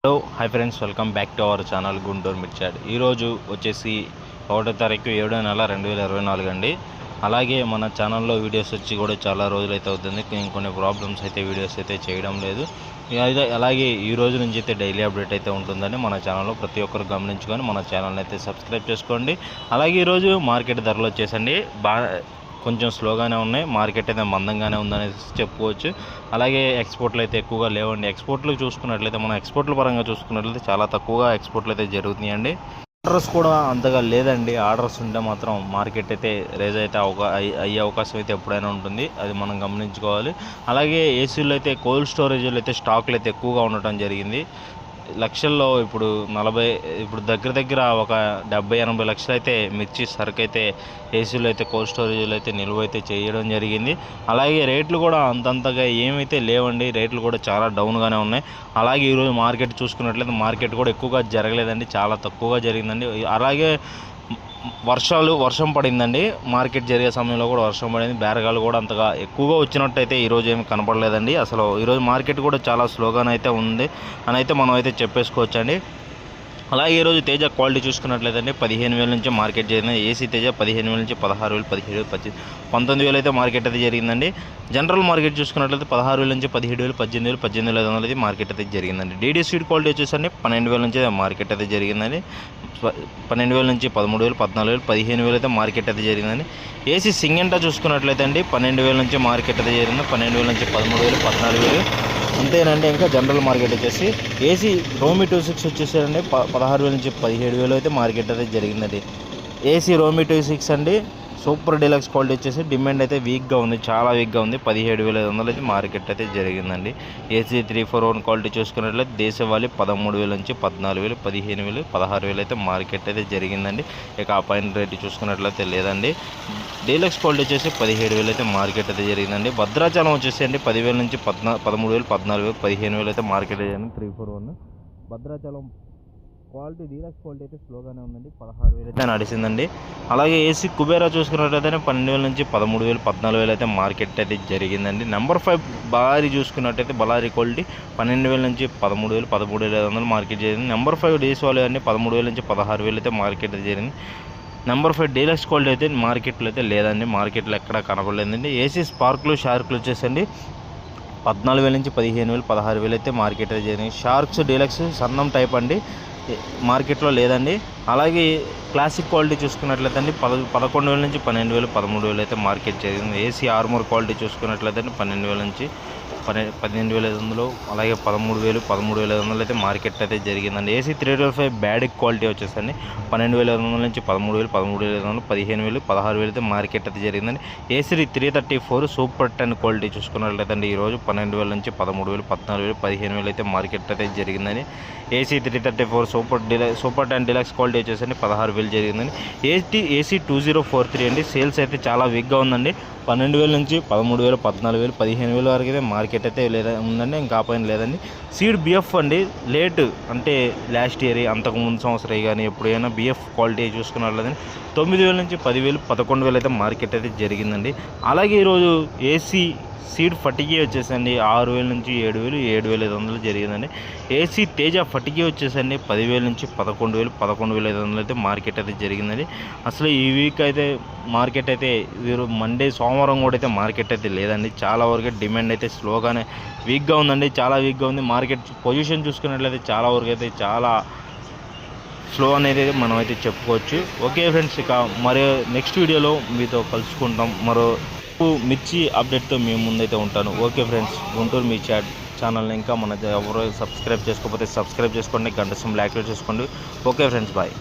Hello hi friends, welcome back to our channel Guntur మిర్చాడ్. ఈరోజు వచ్చేసి 1వ తారీఖు 7వ నెల 2024 అండి. అలాగే మన ఛానల్లో వీడియోస్ వచ్చి కూడా చాలా రోజులైతే అవుతుంది. నేను కొన్ని ప్రాబ్లమ్స్ అయితే వీడియోస్ అయితే చేయడం లేదు. అలాగే ఈ రోజు నుంచి అయితే డైలీ అప్డేట్ అయితే ఉంటుందని మన ఛానల్లో ప్రతి ఒక్కరు గమనించుకొని మన ఛానల్ని అయితే సబ్స్క్రైబ్ చేసుకోండి. అలాగే ఈరోజు మార్కెట్ ధరలు వచ్చేసండి కొంచెం స్లోగానే ఉన్నాయి. మార్కెట్ అయితే మందంగానే ఉందని చెప్పుకోవచ్చు. అలాగే ఎక్స్పోర్ట్లు అయితే ఎక్కువగా లేవండి. ఎక్స్పోర్ట్లు చూసుకున్నట్లయితే మనం ఎక్స్పోర్ట్ల పరంగా చూసుకున్నట్లయితే చాలా తక్కువగా ఎక్స్పోర్ట్లు అయితే జరుగుతున్నాయండి. ఆర్డర్స్ కూడా అంతగా లేదండి. ఆర్డర్స్ ఉంటే మాత్రం మార్కెట్ అయితే రేజ్ అయితే అయ్యే అవకాశం అయితే ఎప్పుడైనా ఉంటుంది. అది మనం గమనించుకోవాలి. అలాగే ఏసీలు అయితే కోల్డ్ స్టోరేజ్లు అయితే స్టాక్లు అయితే ఎక్కువగా ఉండటం జరిగింది. లక్షల్లో ఇప్పుడు దగ్గర ఒక 70-80 లక్షలు అయితే మిర్చి సరుకు అయితే ఏసీలు అయితే కోల్డ్ స్టోరేజ్లు అయితే నిల్వ అయితే చేయడం జరిగింది. అలాగే రేట్లు కూడా అంతంతగా ఏమైతే లేవండి. రేట్లు కూడా చాలా డౌన్గానే ఉన్నాయి. అలాగే ఈరోజు మార్కెట్ చూసుకున్నట్లయితే మార్కెట్ కూడా ఎక్కువగా జరగలేదండి, చాలా తక్కువగా జరిగిందండి. అలాగే వర్షం పడిందండి. మార్కెట్ జరిగే సమయంలో కూడా వర్షం పడింది. బేరగాలు కూడా అంతగా ఎక్కువగా వచ్చినట్టయితే ఈరోజు ఏమి కనపడలేదండి. అసలు ఈరోజు మార్కెట్ కూడా చాలా స్లోగానైతే ఉంది అని అయితే మనం అయితే చెప్పేసుకోవచ్చండి. అలాగే ఈరోజు తేజ క్వాలిటీ చూసుకున్నట్లయితే 15,000 నుంచి మార్కెట్ జరిగింది. ఏసీ తేజ 15,000 నుంచి 16,000, 17,000, 19,000 అయితే మార్కెట్ అయితే జరిగిందండి. జనరల్ మార్కెట్ చూసుకున్నట్లయితే 16,000 నుంచి 17,000, 18,000, 18,500 అయితే మార్కెట్ అయితే జరిగిందండి. డీడీ స్వీట్ క్వాలిటీ వచ్చేసండి 12,000 నుంచి మార్కెట్ అయితే జరిగిందండి. 12,000 నుంచి 13,000, 14,000, 15,000 అయితే మార్కెట్ అయితే జరిగిందండి. ఏసీ సింగంటా చూసుకున్నట్లయితే అండి 12,000 నుంచి మార్కెట్ అయితే జరిగింది. 12,000 నుంచి 13,000, 14,000 అంతేనండి. ఇంకా జనరల్ మార్కెట్ వచ్చేసి ఏసీ రోమి 26 వచ్చేసారండి 16,000 నుంచి 17,000 అయితే మార్కెట్ అయితే జరిగిందండి. ఏసీ రోమి 26 అండి సూపర్ డీలక్స్ క్వాలిటీ వచ్చేసి డిమాండ్ అయితే వీక్గా ఉంది, చాలా వీక్గా ఉంది. 17,500 అయితే మార్కెట్ అయితే జరిగిందండి. ఏసీ 341 క్వాలిటీ చూసుకున్నట్లయితే దేశవాళీ 13,000 నుంచి 14,000, 15,000, 16,000 అయితే మార్కెట్ అయితే జరిగిందండి. ఇక ఆ పైన రేటు చూసుకున్నట్లయితే లేదండి. డీలక్స్ క్వాలిటీ వచ్చేసి 17,000 అయితే మార్కెట్ అయితే జరిగిందండి. భద్రాచలం వచ్చేసి అండి 10,000 నుంచి 13,000, 14,000, 15,000 అయితే మార్కెట్ జరిగింది. 341 భద్రాచలం క్వాలిటీ డీలక్స్ క్వాలిటీ అయితే స్లోగానే ఉందండి. 16,000 అయితే నడిచిందండి. అలాగే ఏసీ కుబేరా చూసుకున్నట్లయితే 12,000 నుంచి 13,000, 14,000 అయితే మార్కెట్ అయితే జరిగిందండి. నెంబర్ 5 బలారీ చూసుకున్నట్టయితే బలారీ క్వాలిటీ 12,000 నుంచి 13,000, 13,500 మార్కెట్ జరిగింది. నెంబర్ 5 డీస్వాల్ అన్ని 13,000 నుంచి 16,000 అయితే మార్కెట్ అయితే జరిగింది. నెంబర్ 5 డీలక్స్ క్వాలిటీ అయితే మార్కెట్లో అయితే లేదండి, మార్కెట్లో ఎక్కడా కనపడలేదండి. ఏసీ స్పార్క్లు షార్క్లు వచ్చేసండి 14,000 నుంచి 15,000, 16,000 అయితే మార్కెట్ అయితే జరిగింది. షార్క్స్ డీలక్స్ సన్నం టైప్ అండి మార్కెట్లో లేదండి. అలాగే క్లాసిక్ క్వాలిటీ చూసుకున్నట్లయితే అండి 11,000 నుంచి 12,000, 13,000 అయితే మార్కెట్ జరిగింది. ఏసీ ఆర్మూర్ క్వాలిటీ చూసుకున్నట్లయితే 12,000 నుంచి 18,500, అలాగే 13,000, 13,500 అయితే మార్కెట్ అయితే జరిగిందండి. ఏసీ 325 బ్యాడ్ క్వాలిటీ వచ్చేసండి 12,500 నుంచి 13,000, 13,500, 15,000, 16,000 అయితే మార్కెట్ అయితే జరిగిందండి. ఏసీ 334 సూపర్ 10 క్వాలిటీ చూసుకున్నట్లయితే అండి ఈరోజు 12,000 నుంచి 13,000, 14,000, 15,000 అయితే మార్కెట్ అయితే జరిగిందండి. ఏసీ 334 సూపర్ 10 డీలక్స్ క్వాలిటీ వచ్చేసండి 16,000 జరిగిందండి. ఏసీ 2043 అండి సేల్స్ అయితే చాలా వీక్గా ఉందండి. 12,000 నుంచి 13,000, 14,000, 15,000 వరకు అయితే మార్కెట్ అయితే ఉందండి. ఇంకా పైన లేదండి. సీడ్ బిఎఫ్ అండి లేట్ అంటే లాస్ట్ ఇయర్ అంతకు ముందు సంవత్సరం కానీ ఎప్పుడైనా బిఎఫ్ క్వాలిటీ చూసుకున్నట్లేదని 9,000 నుంచి 10,000, 11,000 అయితే మార్కెట్ అయితే జరిగిందండి. అలాగే ఈరోజు ఏసీ సీడ్ ఫటికీ వచ్చేసండి 6,000 నుంచి 7,000, 7,500 జరిగిందండి. ఏసీ తేజ ఫటికీ వచ్చేసండి 10,000 నుంచి 11,000, 11,500 అయితే మార్కెట్ అయితే జరిగిందండి. అసలు ఈ వీక్ అయితే మార్కెట్ అయితే మండే సోమవారం కూడా అయితే మార్కెట్ అయితే లేదండి. చాలా వరకు డిమాండ్ అయితే స్లోగానే వీక్గా ఉందండి, చాలా వీక్గా ఉంది. మార్కెట్ పొజిషన్ చూసుకున్నట్లయితే చాలా వరకు అయితే చాలా స్లో అనేది మనం అయితే చెప్పుకోవచ్చు. ఓకే ఫ్రెండ్స్, ఇక మరి నెక్స్ట్ వీడియోలో మీతో కలుసుకుంటాం. మరో మిర్చి అప్డేట్తో మేము ముందైతే ఉంటాను. ఓకే ఫ్రెండ్స్, గుంటూరు మిర్చాడ్ ఛానల్ని ఇంకా మన ఎవరో సబ్స్క్రైబ్ చేసుకోకపోతే సబ్స్క్రైబ్ చేసుకోండి, గంట సింబల్ యాక్టివేట్ చేసుకోండి. Okay friends, bye.